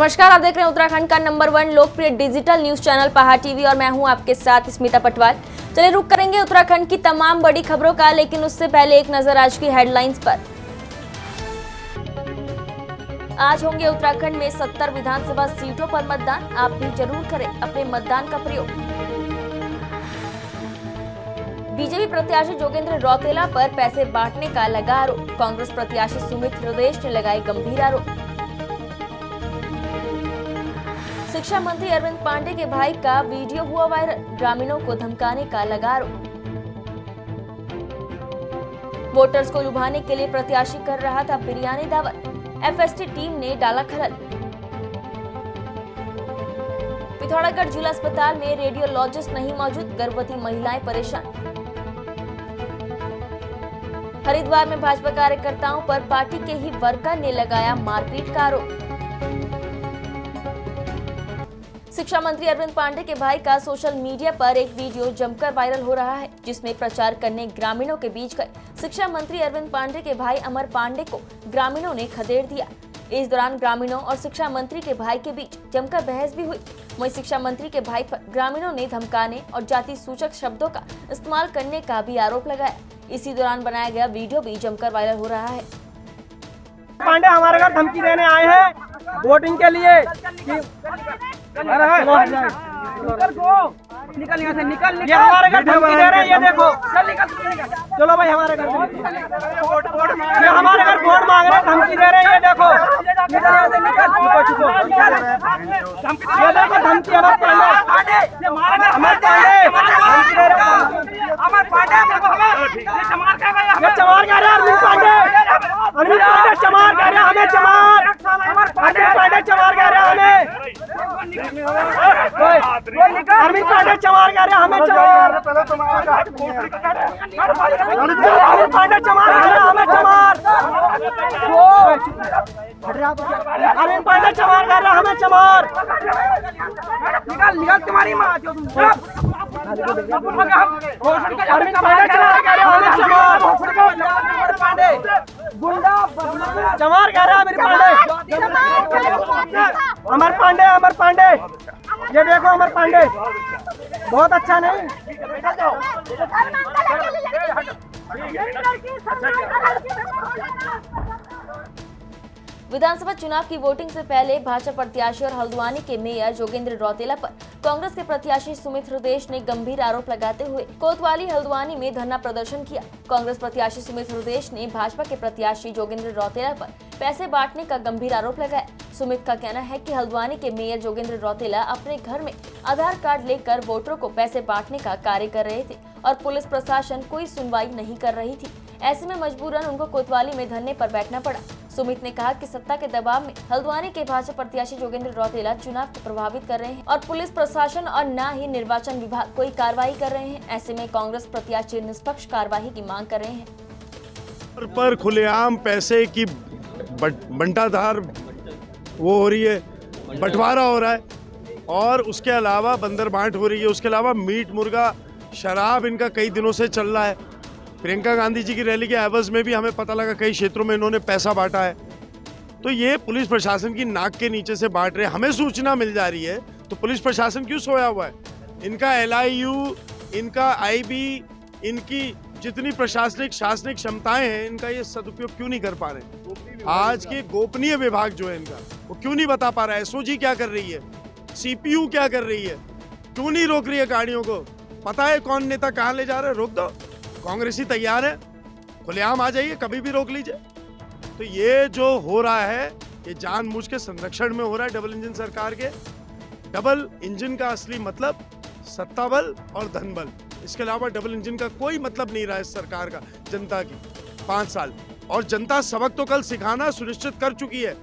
नमस्कार, आप देख रहे हैं उत्तराखंड का नंबर 1 लोकप्रिय डिजिटल न्यूज चैनल पहाड़ टीवी और मैं हूं आपके साथ स्मिता पटवाल। चलिए रुक करेंगे उत्तराखंड की तमाम बड़ी खबरों का, लेकिन उससे पहले एक नजर आज की हेडलाइंस पर। आज होंगे उत्तराखंड में 70 विधानसभा सीटों पर मतदान। आप भी जरूर करें अपने मतदान का प्रयोग। बीजेपी प्रत्याशी जोगेंद्र रौतेला पर पैसे बांटने का लगा आरोप। कांग्रेस प्रत्याशी सुमित हृदयेश ने लगाए गंभीर आरोप। शिक्षा मंत्री अरविंद पांडे के भाई का वीडियो हुआ वायरल। ग्रामीणों को धमकाने का लगा आरोप। वोटर्स को लुभाने के लिए प्रत्याशी कर रहा था बिरयानी दावत। एफएसटी टीम ने डाला खलल। पिथौरागढ़ जिला अस्पताल में रेडियोलॉजिस्ट नहीं मौजूद, गर्भवती महिलाएं परेशान। हरिद्वार में भाजपा कार्यकर्ताओं पर पार्टी के ही वर्कर ने लगाया मारपीट का आरोप। शिक्षा मंत्री अरविंद पांडे के भाई का सोशल मीडिया पर एक वीडियो जमकर वायरल हो रहा है, जिसमें प्रचार करने ग्रामीणों के बीच गए शिक्षा मंत्री अरविंद पांडे के भाई अमर पांडे को ग्रामीणों ने खदेड़ दिया। इस दौरान ग्रामीणों और शिक्षा मंत्री के भाई के बीच जमकर बहस भी हुई। वहीं शिक्षा मंत्री के भाई पर ग्रामीणों ने धमकाने और जाति सूचक शब्दों का इस्तेमाल करने का भी आरोप लगाया। इसी दौरान बनाया गया वीडियो भी जमकर वायरल हो रहा है। पांडे हमारे घर धमकी देने आए हैं वोटिंग के लिए। निकल यहाँ से, निकल। ये हमारे घर धमकी दे रहे हैं, ये देखो। चलो भाई, हमारे घर ये हमारे घर वोट मांग रहे हैं, धमकी दे रहे हैं, ये देखो। निकल यहाँ से, निकल। ये देखो धमकी अमर पांडे, अमर चमार कह रहे हैं, अरविंद पांडे चमार कह रहे हैं हमें, चमार पांडे चमार कह रहे हैं हमें, अरविंद पांडे चमार कह रहे हैं हमें, चमार अरविंद पांडे चमार कह रहे हैं हमें, चमार अरविंद पांडे चमार कह रहे हैं हमें, चमार। निकल तुम्हारी माँ, अरविंद पांडे चमार कह रहे हैं हमें, चमार गुंडा चमार कह रहा है मेरे पांडे। अमर पांडे ये देखो, अमर पांडे बहुत अच्छा नहीं। विधानसभा चुनाव की वोटिंग से पहले भाजपा प्रत्याशी और हल्द्वानी के मेयर जोगेंद्र रौतेला पर कांग्रेस के प्रत्याशी सुमित हृदयेश ने गंभीर आरोप लगाते हुए कोतवाली हल्द्वानी में धरना प्रदर्शन किया। कांग्रेस प्रत्याशी सुमित हृदयेश ने भाजपा के प्रत्याशी जोगेंद्र रौतेला पर पैसे बांटने का गंभीर आरोप लगाया। सुमित का कहना है कि हल्द्वानी के मेयर जोगेंद्र रौतेला अपने घर में आधार कार्ड लेकर वोटरों को पैसे बांटने का कार्य कर रहे थे और पुलिस प्रशासन कोई सुनवाई नहीं कर रही थी। ऐसे में मजबूरन उनको कोतवाली में धरने पर बैठना पड़ा। सुमित ने कहा कि सत्ता के दबाव में हल्द्वानी के भाजपा प्रत्याशी जोगेंद्र रौतेला चुनाव को प्रभावित कर रहे हैं और पुलिस प्रशासन और न ही निर्वाचन विभाग कोई कार्रवाई कर रहे हैं। ऐसे में कांग्रेस प्रत्याशी निष्पक्ष कार्रवाई की मांग कर रहे हैं। पर खुलेआम पैसे की बंटाधार वो हो रही है, बंटवारा हो रहा है और उसके अलावा बंदर बांट हो रही है। उसके अलावा मीट मुर्गा शराब इनका कई दिनों से चल रहा है। प्रियंका गांधी जी की रैली के एवज में भी हमें पता लगा कई क्षेत्रों में इन्होंने पैसा बांटा है। तो ये पुलिस प्रशासन की नाक के नीचे से बांट रहे हैं। हमें सूचना मिल जा रही है तो पुलिस प्रशासन क्यों सोया हुआ है? इनका LIU, इनका IB, इनकी जितनी प्रशासनिक शासनिक क्षमताएं हैं, इनका ये सदुपयोग क्यों नहीं कर पा रहे? आज के गोपनीय विभाग जो है इनका, वो क्यों नहीं बता पा रहा है? SOG क्या कर रही है? CPU क्या कर रही है? क्यों नहीं रोक रही है गाड़ियों को? पता है कौन नेता कहाँ ले जा रहे हैं? रोक दो। कांग्रेसी तैयार है, खुलेआम आ जाइए, कभी भी रोक लीजिए। तो ये जो हो रहा है, ये जानबूझ के संरक्षण में हो रहा है डबल इंजन सरकार के। डबल इंजन का असली मतलब सत्ता बल और धन बल, इसके अलावा डबल इंजन का कोई मतलब नहीं रहा है इस सरकार का जनता की 5 साल। और जनता सबक तो कल सिखाना सुनिश्चित कर चुकी है।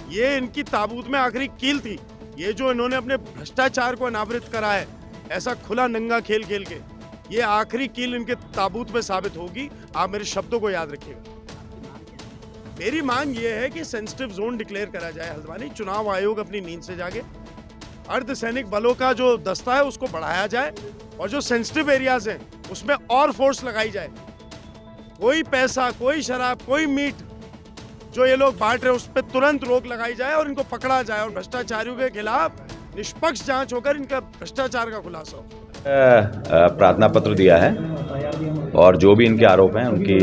ये इनकी ताबूत में आखिरी कील थी। ये जो इन्होंने अपने भ्रष्टाचार को अनावृत करा है, ऐसा खुला नंगा खेल खेल के, ये आखिरी कील इनके ताबूत में साबित होगी। आप मेरे शब्दों को याद रखिएगा। मेरी मांग ये है कि सेंसिटिव जोन डिक्लेयर करा जाए हल्द्वानी। चुनाव आयोग अपनी नींद से जागे। अर्धसैनिक बलों का जो दस्ता है उसको बढ़ाया जाए और जो सेंसिटिव एरियाज हैं उसमें और फोर्स लगाई जाए। कोई पैसा, कोई शराब, कोई मीट जो ये लोग बांट रहे हैं उस पर तुरंत रोक लगाई जाए और इनको पकड़ा जाए और भ्रष्टाचारियों के खिलाफ निष्पक्ष जांच होकर इनका भ्रष्टाचार का खुलासा हो। प्रार्थना पत्र दिया है और जो भी इनके आरोप हैं उनकी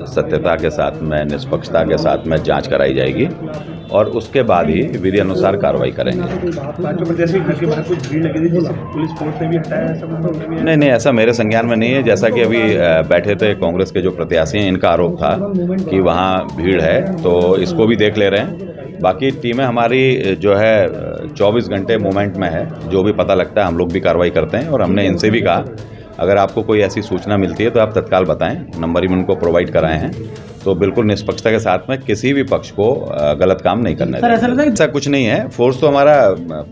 सत्यता के साथ में, निष्पक्षता के साथ में जांच कराई जाएगी और उसके बाद ही विधि अनुसार कार्रवाई करेंगे। नहीं, ऐसा मेरे संज्ञान में नहीं है। जैसा कि अभी बैठे थे कांग्रेस के जो प्रत्याशी हैं, इनका आरोप था कि वहाँ भीड़ है, तो इसको भी देख ले रहे हैं। बाकी टीमें हमारी जो है 24 घंटे मूवमेंट में है, जो भी पता लगता है हम लोग भी कार्रवाई करते हैं। और हमने इनसे भी कहा अगर आपको कोई ऐसी सूचना मिलती है तो आप तत्काल बताएं, नंबर ही उनको प्रोवाइड कराए हैं। तो बिल्कुल निष्पक्षता के साथ में किसी भी पक्ष को गलत काम नहीं करने देंगे। ऐसा कुछ नहीं है। फोर्स तो हमारा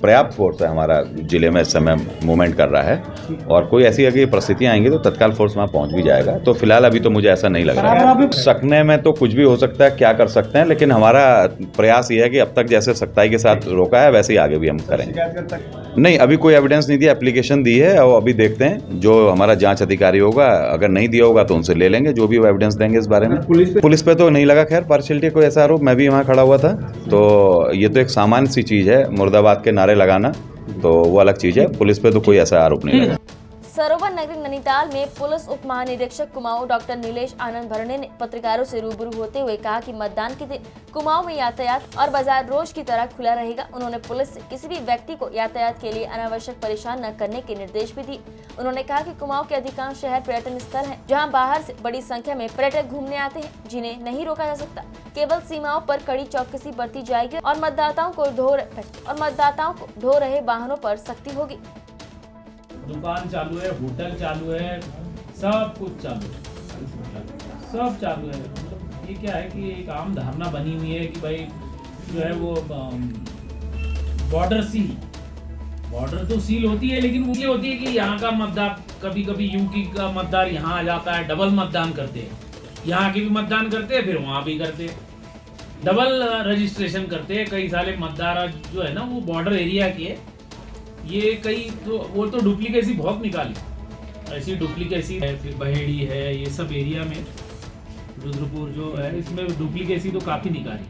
पर्याप्त फोर्स है, हमारा जिले में इस समय मूवमेंट कर रहा है और कोई ऐसी अगर परिस्थितियां आएंगी तो तत्काल फोर्स वहाँ पहुँच भी जाएगा। तो फिलहाल अभी तो मुझे ऐसा नहीं लग रहा है। सकने में तो कुछ भी हो सकता है, क्या कर सकते हैं, लेकिन हमारा प्रयास ये है कि अब तक जैसे सख्ताई के साथ रोका है वैसे ही आगे भी हम करेंगे। नहीं, अभी कोई एविडेंस नहीं दिया, एप्लीकेशन दी है और अभी देखते हैं जो हमारा जांच अधिकारी होगा, अगर नहीं दिया होगा तो उनसे ले लेंगे जो भी वो एविडेंस देंगे इस बारे में। पुलिस पे तो नहीं लगा खैर पार्शियलिटी कोई ऐसा आरोप, मैं भी वहाँ खड़ा हुआ था। तो ये तो एक सामान्य सी चीज़ है, मुर्दाबाद के नारे लगाना, तो वो अलग चीज़ है। पुलिस पे तो कोई ऐसा आरोप नहीं लगा। सरोवर नगरी नैनीताल में पुलिस उप महानिरीक्षक कुमाऊं डॉक्टर नीलेश आनंद भरणे ने पत्रकारों से रूबरू होते हुए कहा कि मतदान के दिन कुमाऊं में यातायात और बाजार रोज की तरह खुला रहेगा। उन्होंने पुलिस से किसी भी व्यक्ति को यातायात के लिए अनावश्यक परेशान न करने के निर्देश भी दिए। उन्होंने कहा कि कुमाऊं के अधिकांश शहर पर्यटन स्थल हैं, जहां बाहर से बड़ी संख्या में पर्यटक घूमने आते हैं, जिन्हें नहीं रोका जा सकता। केवल सीमाओं पर कड़ी चौकसी बरती जाएगी और मतदाताओं को ढो रहे वाहनों पर सख्ती होगी। दुकान चालू है, होटल चालू है, सब कुछ चालू है, सब चालू है। मतलब ये क्या है कि एक आम धारणा बनी हुई है कि भाई जो है वो बॉर्डर तो सील होती है, लेकिन वो ये होती है कि यहाँ का मतदार कभी यूपी का मतदार यहाँ आ जाता है, डबल मतदान करते हैं, यहाँ के भी मतदान करते हैं, फिर वहाँ भी करते हैं, डबल रजिस्ट्रेशन करते हैं। कई सारे मतदार जो है ना वो बॉर्डर एरिया के, ये कई तो वो तो डुप्लीकेसी बहुत निकाली, ऐसी डुप्लीकेसी है, फिर बहेड़ी है, ये सब एरिया में रुद्रपुर जो है इसमें डुप्लीकेसी तो काफ़ी निकाली।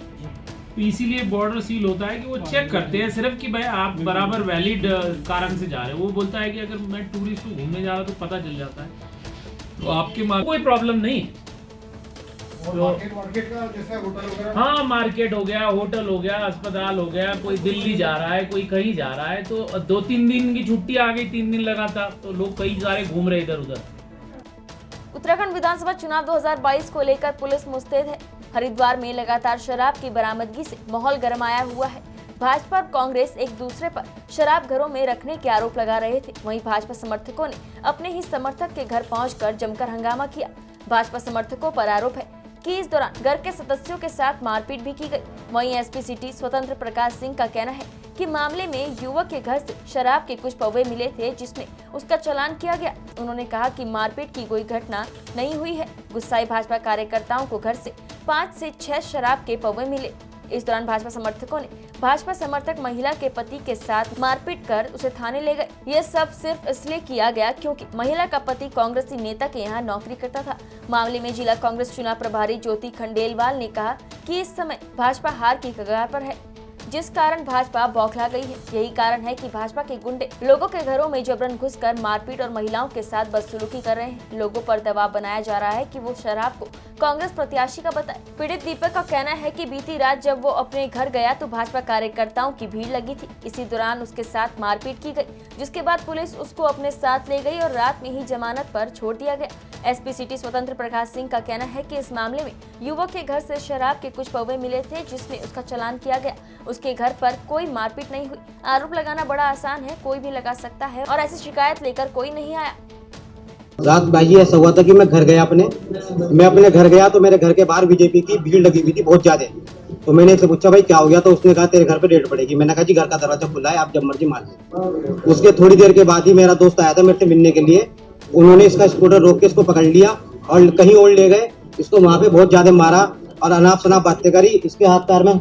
तो इसीलिए बॉर्डर सील होता है कि वो चेक करते हैं सिर्फ कि भाई आप बराबर वैलिड कारण से जा रहे हो। वो बोलता है कि अगर मैं टूरिस्ट हूँ, घूमने जा रहा तो पता चल जाता है, तो आपके कोई प्रॉब्लम नहीं है। मार्केट का जैसा होटल वगैरह, हाँ, मार्केट हो गया, होटल हो गया, अस्पताल हो गया, कोई दिल्ली जा रहा है, कोई कहीं जा रहा है, तो 2-3 दिन की छुट्टी आ गई, 3 दिन लगा था, तो लोग कई सारे घूम रहे इधर उधर। उत्तराखंड विधानसभा चुनाव 2022 को लेकर पुलिस मुस्तैद है। हरिद्वार में लगातार शराब की बरामदगी से माहौल गरमाया हुआ है। भाजपा और कांग्रेस एक दूसरे पर शराब घरों में रखने के आरोप लगा रहे थे। वहीं भाजपा समर्थकों ने अपने ही समर्थक के घर पहुंचकर जमकर हंगामा किया। भाजपा समर्थकों पर आरोप है कि इस दौरान घर के सदस्यों के साथ मारपीट भी की गई। वहीं एसपी सिटी स्वतंत्र प्रकाश सिंह का कहना है कि मामले में युवक के घर से शराब के कुछ पौवे मिले थे, जिसमें उसका चालान किया गया। उन्होंने कहा कि मारपीट की कोई घटना नहीं हुई है। गुस्साए भाजपा कार्यकर्ताओं को घर से 5 से 6 शराब के पौवे मिले। इस दौरान भाजपा समर्थकों ने भाजपा समर्थक महिला के पति के साथ मारपीट कर उसे थाने ले गए। ये सब सिर्फ इसलिए किया गया क्योंकि महिला का पति कांग्रेसी नेता के यहाँ नौकरी करता था। मामले में जिला कांग्रेस चुनाव प्रभारी ज्योति खंडेलवाल ने कहा कि इस समय भाजपा हार की कगार पर है, जिस कारण भाजपा बौखला गई है। यही कारण है कि भाजपा के गुंडे लोगों के घरों में जबरन घुसकर मारपीट और महिलाओं के साथ बदसलूकी कर रहे हैं। लोगों पर दबाव बनाया जा रहा है कि वो शराब को कांग्रेस प्रत्याशी का बताए। पीड़ित दीपक का कहना है कि बीती रात जब वो अपने घर गया तो भाजपा कार्यकर्ताओं की भीड़ लगी थी। इसी दौरान उसके साथ मारपीट की गई, जिसके बाद पुलिस उसको अपने साथ ले गई और रात में ही जमानत पर छोड़ दिया गया। एसपी सिटी स्वतंत्र प्रकाश सिंह का कहना है कि इस मामले में युवक के घर से शराब के कुछ पौवे मिले थे, जिसमें उसका चालान किया गया। उसके घर पर कोई मारपीट नहीं हुई। आरोप लगाना बड़ा आसान है, कोई भी लगा सकता है और ऐसी शिकायत लेकर कोई नहीं आया। रात भाई ऐसा हुआ था कि मैं अपने घर गया तो मेरे घर के बाहर बीजेपी की भीड़ लगी हुई थी बहुत ज्यादा। तो मैंने इससे पूछा भाई क्या हो गया, तो उसने कहा तेरे घर पे रेड पड़ेगी। मैंने कहा जी घर का दरवाजा खुला है, आप जब मर्जी मार लें। उसके थोड़ी देर के बाद ही मेरा दोस्त आया था मेरे से मिलने के लिए। उन्होंने इसका स्कूटर रोक के इसको पकड़ लिया और कहीं और ले गए। इसको वहां पे बहुत ज्यादा मारा और अनाप शनाप बातें करी। इसके हाथ पैर में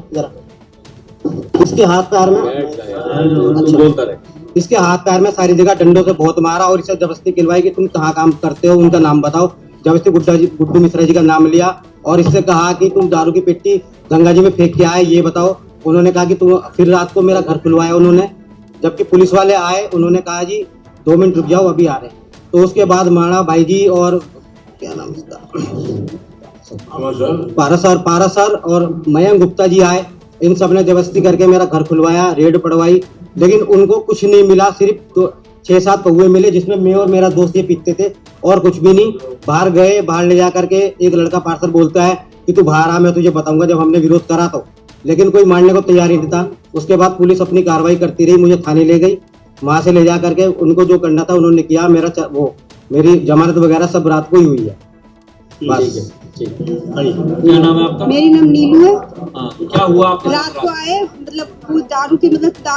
इसके हाथ पैर में सारी जगह डंडों से बहुत मारा और इसे जबरदस्ती खिलवाई कि तुम कहाँ काम करते हो, उनका नाम बताओ। जब इसने गुड्डू मिश्रा जी का नाम लिया और इससे कहा कि तुम दारू की पेटी गंगा जी में फेंक के आए, ये बताओ। उन्होंने कहा कि तुम, फिर रात को मेरा घर खुलवाया उन्होंने। जबकि पुलिस वाले आए, उन्होंने कहा जी 2 मिनट रुक जाओ, अभी आ रहे हैं। तो उसके बाद माणा भाई जी और क्या नाम इसका, पारा सर और मयंक गुप्ता जी आए। इन सब ने जबरदस्ती करके मेरा घर खुलवाया, रेड पड़वाई, लेकिन उनको कुछ नहीं मिला। सिर्फ 6-7 पौवे मिले, जिसमें मैं और मेरा दोस्त ये पीते थे, और कुछ भी नहीं। बाहर गए, बाहर ले जा करके एक लड़का पार्सल बोलता है कि तू बाहर आ, मैं तुझे बताऊंगा। जब हमने विरोध करा तो, लेकिन कोई मानने को तैयार नहीं था। उसके बाद पुलिस अपनी कार्रवाई करती रही, मुझे थाने ले गई। वहां से ले जा करके उनको जो करना था उन्होंने किया। मेरी जमानत वगैरह सब रात को ही हुई है। बस। क्या नाम है आपका? मेरी नाम नीलू है। हाँ, तो क्या हुआ आपके रात को आए, मतलब दारू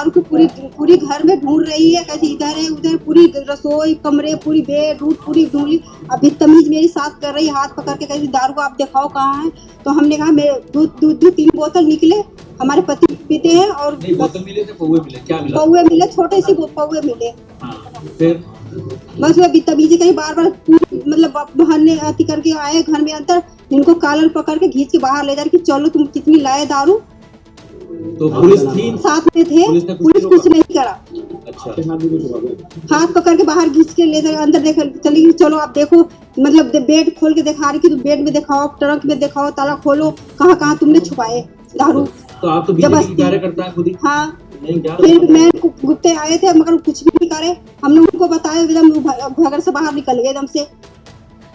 की पूरी घर में ढूंढ रही है, कैसे इधर है उधर, पूरी रसोई, कमरे, पूरी बेड रूट पूरी ढूंढ ली। अभी तमीज मेरी साथ कर रही, हाथ पकड़ के कहती दारू को आप दिखाओ कहाँ है। तो हमने कहा मेरे दूध 3 बोतल निकले, हमारे पति पीते हैं। और बोतल मिले थे, पौवे मिले, क्या मिला? पौवे मिले, छोटे से पौवे मिले। हाँ, फिर बस वो बदतमीजी कहीं बार मतलब बहाने अति करके आए घर में अंदर। इनको कॉलर पकड़ के खींच के बाहर ले जा कि चलो तुम कितनी लाए दारू। तो पुलिस थी साथ में थे, पुलिस कुछ नहीं करा। अच्छा, हाथ पकड़ के बाहर खींच के ले अंदर देख चली गई। चलो आप देखो, मतलब बेड खोल के दिखा रही थी, तो बेड में दिखाओ, ट्रंक में दिखाओ, ताला खोलो, कहाँ कहाँ तुमने छुपाए दारू। तो आप तो बीजेपी की कार्यकर्ता है खुद ही। हाँ, नहीं क्या? फिर मैं गुप्ते आए थे, मगर कुछ भी नहीं करे। हमने उनको बताया, एकदम घर से बाहर निकल गए एकदम से।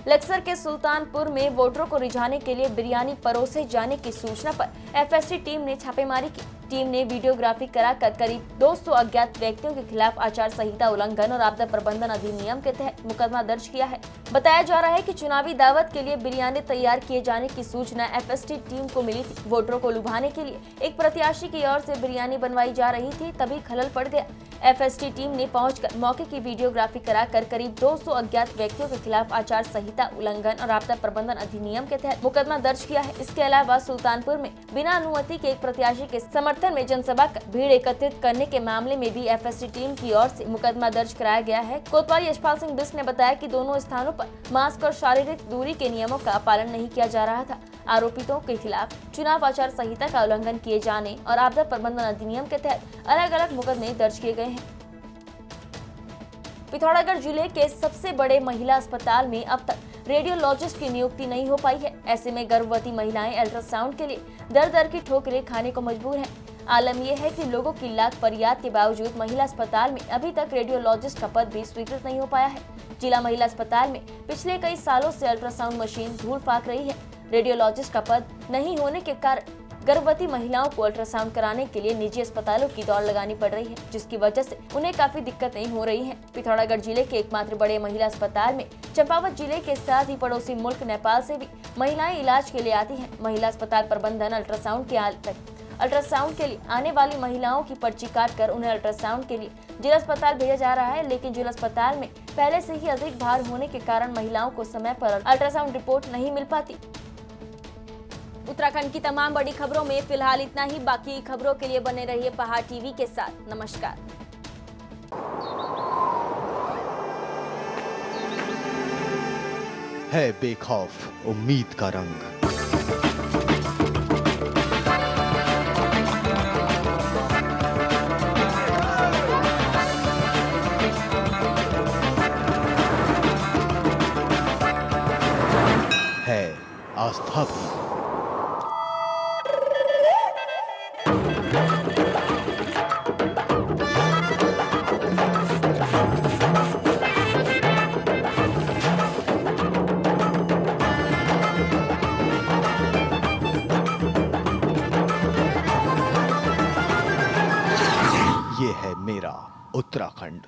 लक्सर के सुल्तानपुर में वोटरों को रिझाने के लिए बिरयानी परोसे जाने की सूचना पर एफएसटी टीम ने छापेमारी की। टीम ने वीडियोग्राफी कराकर करीब 200 अज्ञात व्यक्तियों के खिलाफ आचार संहिता उल्लंघन और आपदा प्रबंधन अधिनियम के तहत मुकदमा दर्ज किया है। बताया जा रहा है कि चुनावी दावत के लिए बिरयानी तैयार किए जाने की सूचना एफएसटी टीम को मिली थी। वोटरों को लुभाने के लिए एक प्रत्याशी की ओर से बिरयानी बनवाई जा रही थी, तभी खलल पड़ गया। एफएसटी टीम ने पहुंचकर मौके की वीडियोग्राफी कराकर करीब 200 अज्ञात व्यक्तियों के खिलाफ आचार संहिता उल्लंघन और आपदा प्रबंधन अधिनियम के तहत मुकदमा दर्ज किया है। इसके अलावा सुल्तानपुर में बिना अनुमति के एक प्रत्याशी के समर्थन में जनसभा कर भीड़ एकत्रित करने के मामले में भी एफएसटी टीम की ओर से मुकदमा दर्ज कराया गया है। कोतवाली यशपाल सिंह बिष्ट ने बताया कि दोनों स्थानों पर मास्क और शारीरिक दूरी के नियमों का पालन नहीं किया जा रहा था। आरोपितों के खिलाफ चुनाव आचार संहिता का उल्लंघन किए जाने और आपदा प्रबंधन अधिनियम के तहत अलग अलग मुकदमे दर्ज किए गए हैं। पिथौरागढ़ जिले के सबसे बड़े महिला अस्पताल में अब तक रेडियोलॉजिस्ट की नियुक्ति नहीं हो पाई है। ऐसे में गर्भवती महिलाएं अल्ट्रासाउंड के लिए दर दर की ठोकरें खाने को मजबूर हैं। आलम यह है कि लोगों की लाख फरियाद के बावजूद महिला अस्पताल में अभी तक रेडियोलॉजिस्ट का पद भी स्वीकृत नहीं हो पाया है। जिला महिला अस्पताल में पिछले कई सालों से अल्ट्रासाउंड मशीन धूल फाक रही है। रेडियोलॉजिस्ट का पद नहीं होने के कारण गर्भवती महिलाओं को अल्ट्रासाउंड कराने के लिए निजी अस्पतालों की दौड़ लगानी पड़ रही है, जिसकी वजह से उन्हें काफी दिक्कतें हो रही हैं। पिथौरागढ़ जिले के एकमात्र बड़े महिला अस्पताल में चंपावत जिले के साथ ही पड़ोसी मुल्क नेपाल से भी महिलाएं इलाज के लिए आती हैं। महिला अस्पताल प्रबंधन अल्ट्रासाउंड के लिए आने वाली महिलाओं की पर्ची काट कर उन्हें अल्ट्रासाउंड के लिए जिला अस्पताल भेजा जा रहा है, लेकिन जिला अस्पताल में पहले से ही अधिक भार होने के कारण महिलाओं को समय पर अल्ट्रासाउंड रिपोर्ट नहीं मिल पाती। उत्तराखंड की तमाम बड़ी खबरों में फिलहाल इतना ही। बाकी खबरों के लिए बने रहिए पहाड़ टीवी के साथ। नमस्कार। है बेखौफ उम्मीद का रंग। है आस्था भी। ये है मेरा उत्तराखंड।